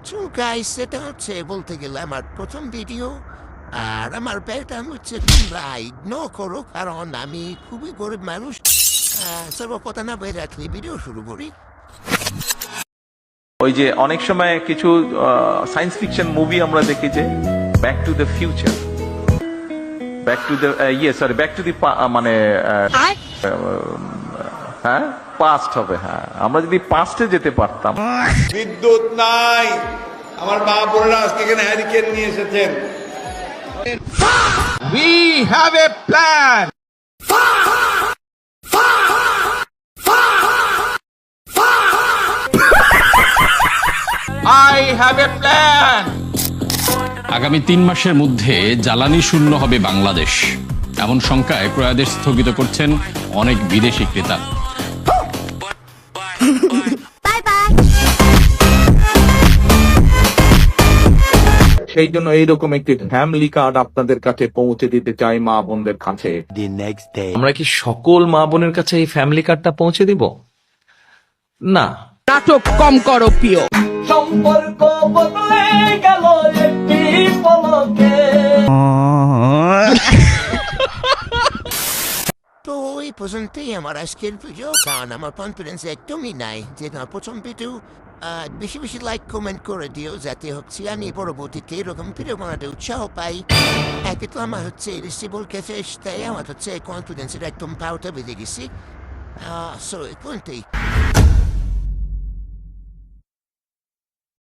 তো গাইস, সেটা হচ্ছে বলতে গেলে আমার প্রথম ভিডিও। আর আমার প্যাটার্ন হচ্ছে তোমরা ইগনোর করো, কারণ আমি খুবই গরিব মানুষ। সর্বপ্রথম না বের রাখলে ভিডিও শুরু করি। ওই যে অনেক সময় কিছু সায়েন্স ফিকশন মুভি আমরা দেখি যে back to the future, back to the sorry back to the মানে হ্যাঁ পাস্ট হবে। হ্যাঁ, আমরা যদি পাস্টে যেতে পারতাম। বিদ্যুৎ নাই, আমার মা বোনেরা আজকে এখানে হ্যারিকেন নিয়ে এসেছেন। We have a plan. I have a plan. আগামী 3 মাসের মধ্যে জ্বালানি শূন্য হবে বাংলাদেশ, এমন শঙ্কায় ক্রয়াদেশ স্থগিত করছেন অনেক বিদেশি ক্রেতা। সেই জন্য এইরকম একটি ফ্যামিলি কার্ড আপনাদের কাছে পৌঁছে দিতে চাই মা বোনদের কাছে। আমরা কি সকল মা বোনের কাছে এই ফ্যামিলি কার্ডটা পৌঁছে দিব? না, নাটক কম করো প্রিয়। সম্পর্ক বদলে গেল একটি পলকে। তো এই পর্যন্তই আমার আজকের ভিডিও, কারণ আমার কনফিডেন্স একদমই নাই যে আমার প্রথম ভিডিও। বেশি বেশি লাইক কমেন্ট করে দিও, যাতে হচ্ছে আমি পরবর্তীতে এরকম ভিডিও বানাতে উৎসাহ পাই। একে তো আমার হচ্ছে রিসিবল ক্যাফে, তাই আমার হচ্ছে কনফিডেন্সের একদম পাওয়াটা বেড়ে গেছি। সো এই পর্যন্তই।